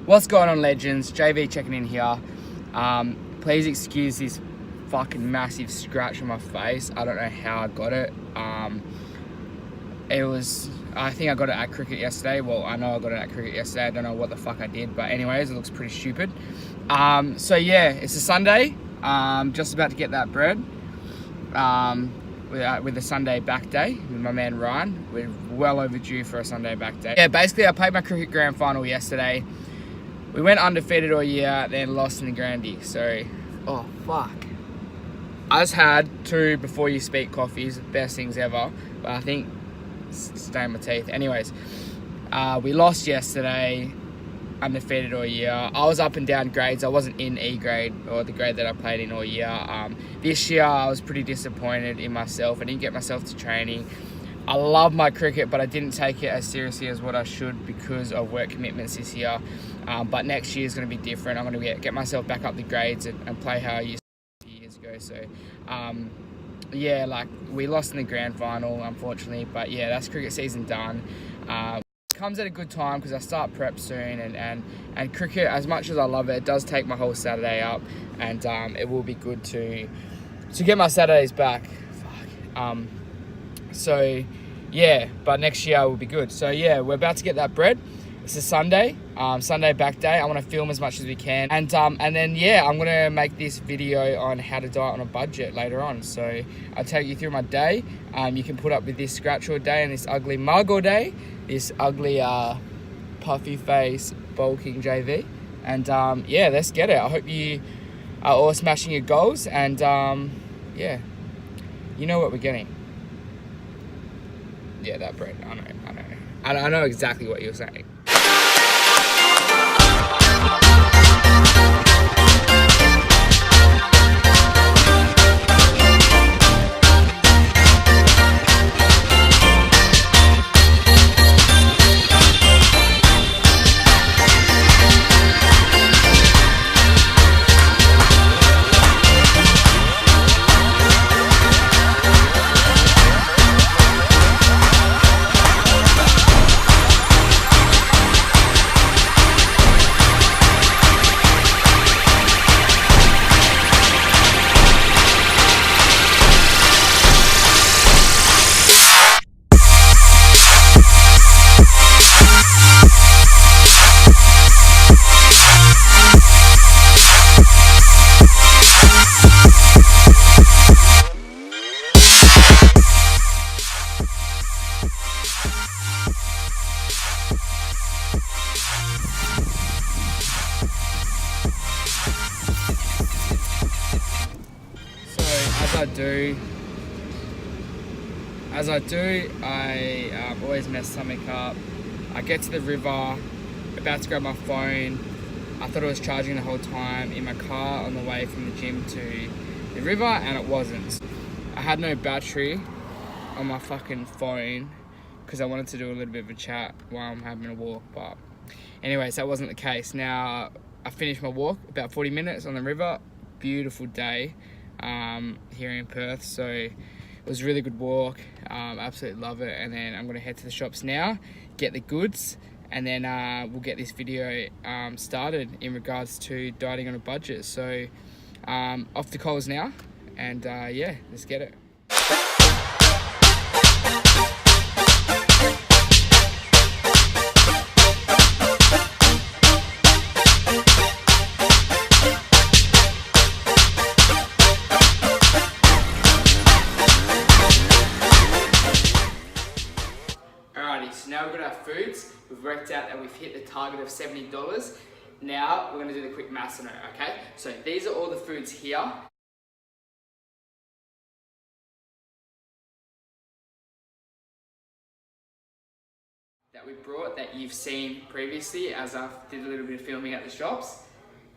What's going on, legends? JV checking in here. Please excuse this fucking massive scratch on my face. I don't know how I got it. I think I got it at cricket yesterday. Well, I know I got it at cricket yesterday. I don't know what the fuck I did, but anyways, it looks pretty stupid. So yeah, it's a Sunday. Just about to get that bread. With the Sunday back day with my man Ryan. We're well overdue for a Sunday back day. Yeah, basically I played my cricket grand final yesterday. We went undefeated all year, then lost in the Grandy. So, oh fuck. I just had 2 before you speak coffees, best things ever. But I think stain my teeth. Anyways, we lost yesterday, undefeated all year. I was up and down grades. I wasn't in E grade or the grade that I played in all year. This year I was pretty disappointed in myself. I didn't get myself to training. I love my cricket, but I didn't take it as seriously as what I should because of work commitments this year. But next year is going to be different. I'm going to get myself back up the grades and play how I used to years ago. So, yeah, like we lost in the grand final, unfortunately. But yeah, that's cricket season done. Comes at a good time because I start prep soon, and cricket, as much as I love it, it does take my whole Saturday up, and it will be good to get my Saturdays back. Fuck. So yeah, but next year will be good. So yeah, we're about to get that bread. It's a Sunday, Sunday back day. I want to film as much as we can, and then yeah, I'm gonna make this video on how to diet on a budget later on. So I'll take you through my day. You can put up with this scratch all day and this ugly mug all day, this ugly puffy face bulking JV, and yeah, let's get it. I hope you are all smashing your goals, and yeah, you know what we're getting. Yeah, that bread. I know exactly what you're saying. As I do, I always mess something up. I get to the river, about to grab my phone. I thought it was charging the whole time in my car on the way from the gym to the river, and it wasn't. I had no battery on my fucking phone because I wanted to do a little bit of a chat while I'm having a walk, but anyways, that wasn't the case. Now, I finished my walk, about 40 minutes on the river. Beautiful day here in Perth, so it was a really good walk. Absolutely love it. And then I'm going to head to the shops now, get the goods, and then we'll get this video started in regards to dieting on a budget. So off to Coles now, and yeah, let's get it. Now we've got our foods. We've worked out that we've hit the target of $70. Now we're going to do the quick maths on it, okay? So these are all the foods here. That we brought that you've seen previously as I did a little bit of filming at the shops.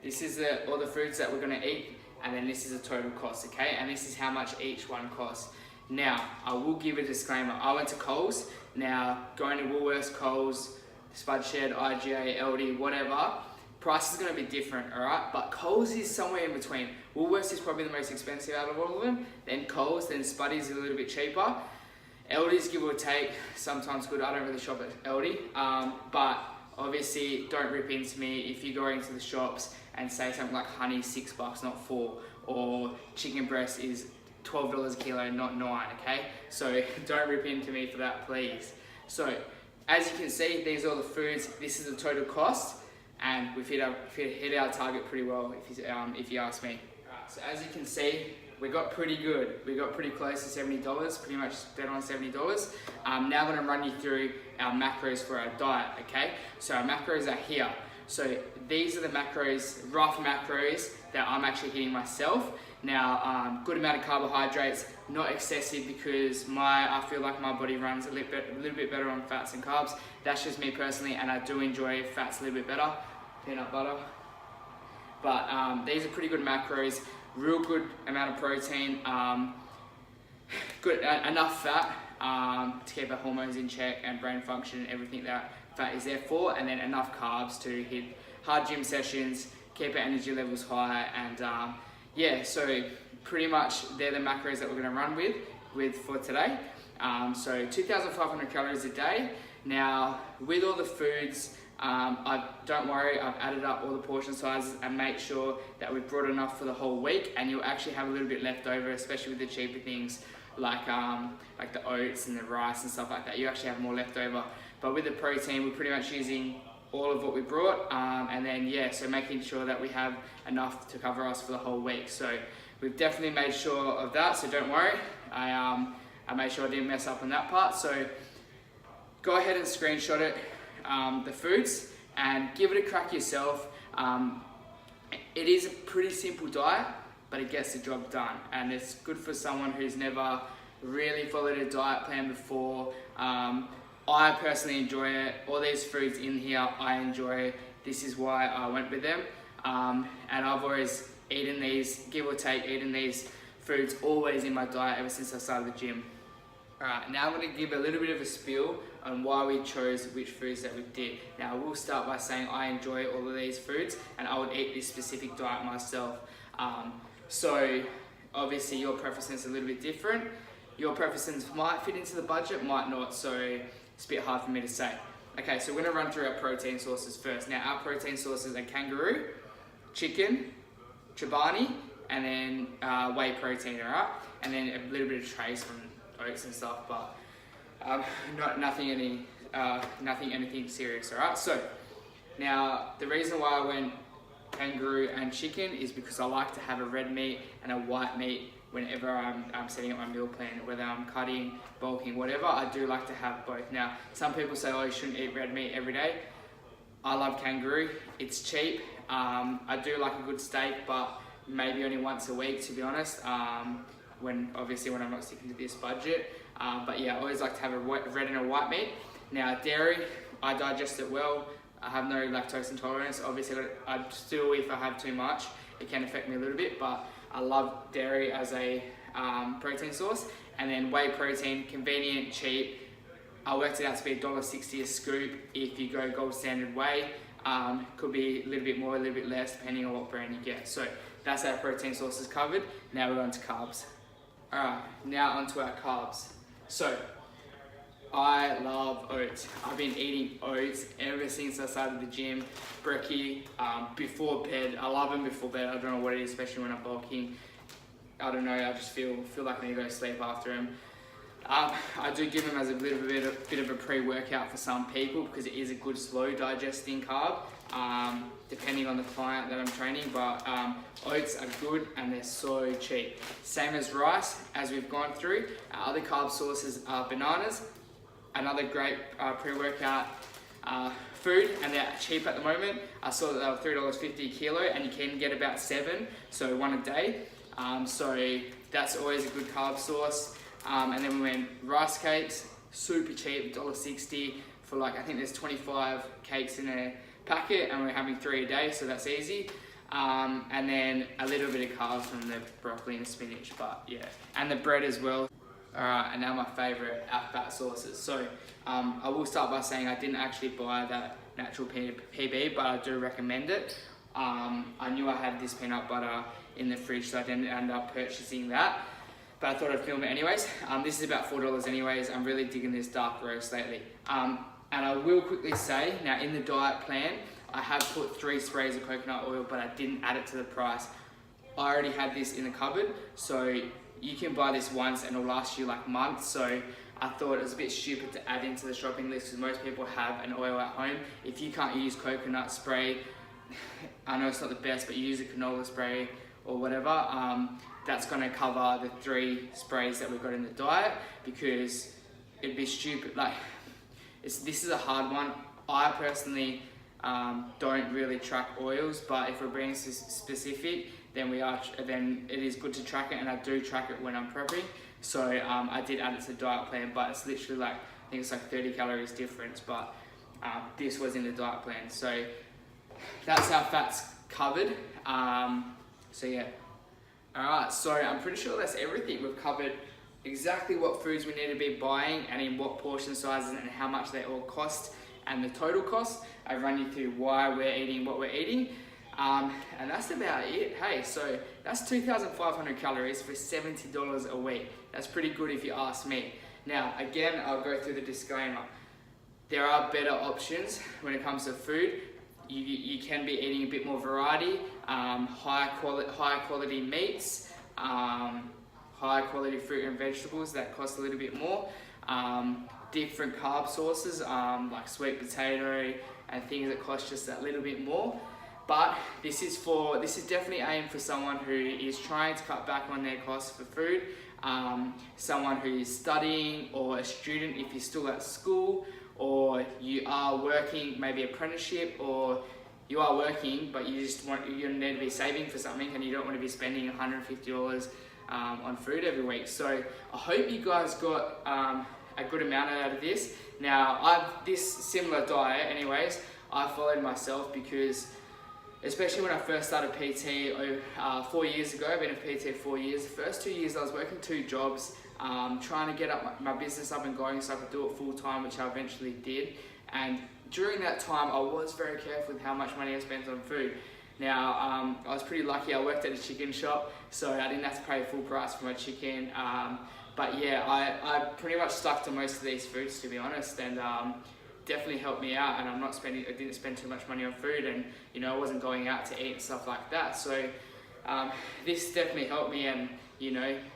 This is all the foods that we're going to eat, and then this is a total cost, okay? And this is how much each one costs. Now, I will give a disclaimer. I went to Coles. Now, going to Woolworths, Coles, Spud Shed, IGA, LD, whatever, price is going to be different, alright? But Coles is somewhere in between. Woolworths is probably the most expensive out of all of them. Then Coles, then Spuddy's a little bit cheaper. LD's give or take, sometimes good. I don't really shop at LD. But Obviously, don't rip into me if you go into the shops and say something like honey $6, not $4, or chicken breast is $12 a kilo, not $9, okay? So don't rip into me for that, please. So as you can see, these are all the foods. This is the total cost, and we've hit our target pretty well, if you ask me. So as you can see, we got pretty good. We got pretty close to $70, pretty much dead on $70. Now I'm gonna run you through our macros for our diet, okay? So our macros are here. So these are the macros, rough macros that I'm actually hitting myself. Now, good amount of carbohydrates, not excessive, because I feel like my body runs a little bit better on fats and carbs. That's just me personally, and I do enjoy fats a little bit better, peanut butter. But these are pretty good macros, real good amount of protein, good enough fat to keep our hormones in check and brain function and everything that fat is there for, and then enough carbs to hit hard gym sessions, keep our energy levels high, and yeah, so pretty much they're the macros that we're going to run with for today. So 2,500 calories a day. Now, with all the foods, don't worry, I've added up all the portion sizes and make sure that we've brought enough for the whole week, and you'll actually have a little bit left over, especially with the cheaper things like the oats and the rice and stuff like that. You actually have more left over. But with the protein, we're pretty much using all of what we brought, and then yeah, so making sure that we have enough to cover us for the whole week. So we've definitely made sure of that, so don't worry. I made sure I didn't mess up on that part. So go ahead and screenshot it, the foods, and give it a crack yourself. It is a pretty simple diet, but it gets the job done, and it's good for someone who's never really followed a diet plan before. I personally enjoy it. All these foods in here, I enjoy. This is why I went with them. And I've always eaten these, give or take, eaten these foods always in my diet ever since I started the gym. Alright, now I'm going to give a little bit of a spiel on why we chose which foods that we did. Now I will start by saying I enjoy all of these foods and I would eat this specific diet myself. So obviously your preference is a little bit different. Your preferences might fit into the budget, might not, so it's a bit hard for me to say. Okay, so we're going to run through our protein sources first. Now our protein sources are kangaroo, chicken, CHOBANI, and then whey protein, alright? And then a little bit of trace from oats and stuff, but nothing anything serious, alright? So now the reason why I went kangaroo and chicken is because I like to have a red meat and a white meat whenever I'm setting up my meal plan, whether I'm cutting, bulking, whatever. I do like to have both. Now, some people say, oh, you shouldn't eat red meat every day. I love kangaroo. It's cheap. I do like a good steak, but maybe only once a week, to be honest, when I'm not sticking to this budget. But yeah, I always like to have a red and a white meat. Now, dairy, I digest it well. I have no lactose intolerance. Obviously, if I have too much, it can affect me a little bit, but I love dairy as a protein source. And then whey protein, convenient, cheap. I worked it out to be $1.60 a scoop if you go gold standard whey. Could be a little bit more, a little bit less, depending on what brand you get. So that's our protein sources covered. Now we're on to carbs. Alright, now onto our carbs. So I love oats. I've been eating oats ever since I started the gym. Brekkie, before bed. I love them before bed. I don't know what it is, especially when I'm bulking. I don't know, I just feel like I need to go to sleep after them. I do give them as a bit of a pre-workout for some people because it is a good slow digesting carb, depending on the client that I'm training, but oats are good and they're so cheap. Same as rice, as we've gone through. Our other carb sources are bananas, another great pre-workout food, and they're cheap at the moment. I saw that they were $3.50 a kilo and you can get about 7, so one a day. So that's always a good carb source. And then we went rice cakes, super cheap, $1.60 for I think there's 25 cakes in a packet and we're having 3 a day, so that's easy. And then a little bit of carbs from the broccoli and spinach, but yeah, and the bread as well. Alright, and now my favorite, our fat sources. So I will start by saying I didn't actually buy that natural PB, but I do recommend it. I knew I had this peanut butter in the fridge, so I didn't end up purchasing that. But I thought I'd film it anyways. This is about $4 anyways. I'm really digging this dark roast lately. And And I will quickly say, now in the diet plan, I have put 3 sprays of coconut oil, but I didn't add it to the price. I already had this in the cupboard, so you can buy this once and it'll last you like months. So I thought it was a bit stupid to add into the shopping list because most people have an oil at home. If you can't use coconut spray, I know it's not the best, but you use a canola spray or whatever, that's gonna cover the 3 sprays that we've got in the diet, because it'd be stupid, like, this is a hard one. I personally don't really track oils, but if we're being specific, then it is good to track it, and I do track it when I'm prepping. So I did add it to the diet plan, but it's literally like, I think it's like 30 calories difference, but this was in the diet plan. So that's our fats covered. So yeah. Alright, so I'm pretty sure that's everything. We've covered exactly what foods we need to be buying and in what portion sizes and how much they all cost and the total cost. I've run you through why we're eating what we're eating. And that's about it. Hey, so that's 2,500 calories for $70 a week. That's pretty good if you ask me. Now, again, I'll go through the disclaimer. There are better options when it comes to food. You can be eating a bit more variety, high quality meats, high quality fruit and vegetables that cost a little bit more, different carb sources like sweet potato and things that cost just that little bit more. But this is definitely aimed for someone who is trying to cut back on their costs for food, someone who is studying, or a student if you're still at school, or you are working, maybe apprenticeship, or you are working but you need to be saving for something and you don't want to be spending $150 on food every week. So I hope you guys got a good amount out of this. Now, this similar diet anyways, I followed myself because, especially when I first started PT 4 years ago, I've been a PT 4 years. The first 2 years I was working 2 jobs, trying to get my business up and going so I could do it full time, which I eventually did. And during that time, I was very careful with how much money I spent on food. Now, I was pretty lucky. I worked at a chicken shop, so I didn't have to pay full price for my chicken. But yeah, I pretty much stuck to most of these foods, to be honest, and definitely helped me out. And I didn't spend too much money on food, and I wasn't going out to eat and stuff like that. So this definitely helped me, and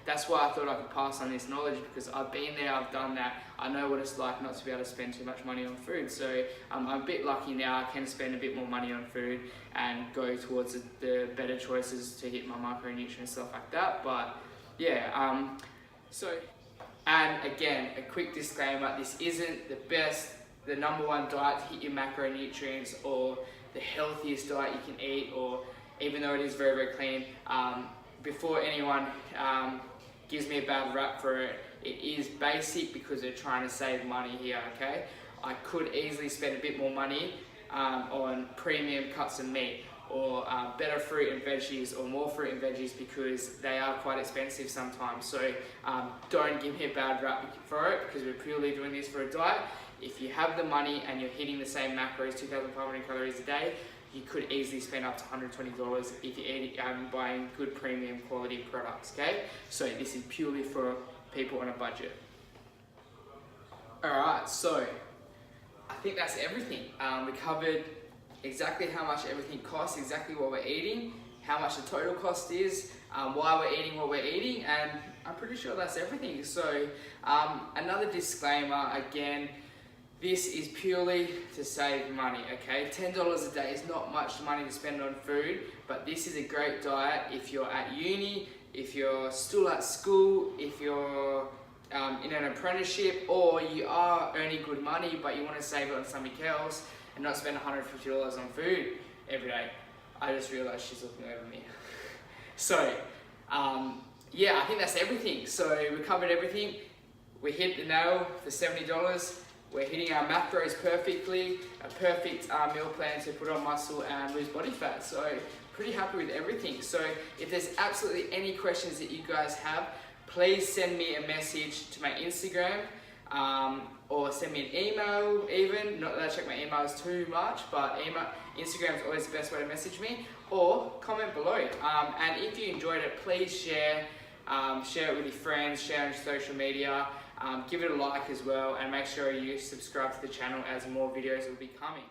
that's why I thought I could pass on this knowledge, because I've been there, I've done that, I know what it's like not to be able to spend too much money on food. So I'm a bit lucky now. I can spend a bit more money on food and go towards the better choices to hit my macronutrients and stuff like that. But yeah, and again, a quick disclaimer, this isn't the number one diet to hit your macronutrients or the healthiest diet you can eat, or even though it is very, very clean. Before anyone gives me a bad rap for it, it is basic because they're trying to save money here, okay? I could easily spend a bit more money on premium cuts of meat, or better fruit and veggies, or more fruit and veggies, because they are quite expensive sometimes. So don't give me a bad rap for it, because we're purely doing this for a diet. If you have the money and you're hitting the same macros, 2,500 calories a day, you could easily spend up to $120 if you're buying good premium quality products, okay? So this is purely for people on a budget. Alright, so I think that's everything. We covered exactly how much everything costs, exactly what we're eating, how much the total cost is, why we're eating what we're eating, and I'm pretty sure that's everything. So another disclaimer, again, this is purely to save money, okay? $10 a day is not much money to spend on food, but this is a great diet if you're at uni, if you're still at school, if you're in an apprenticeship, or you are earning good money but you want to save it on something else and not spend $150 on food every day. I just realized she's looking over me. So, yeah, I think that's everything. So we covered everything. We hit the nail for $70. We're hitting our macros perfectly, a perfect meal plan to put on muscle and lose body fat. So pretty happy with everything. So if there's absolutely any questions that you guys have, please send me a message to my Instagram, or send me an email even. Not that I check my emails too much, but Instagram is always the best way to message me, or comment below. And if you enjoyed it, please share it with your friends, share on social media. Give it a like as well, and make sure you subscribe to the channel as more videos will be coming.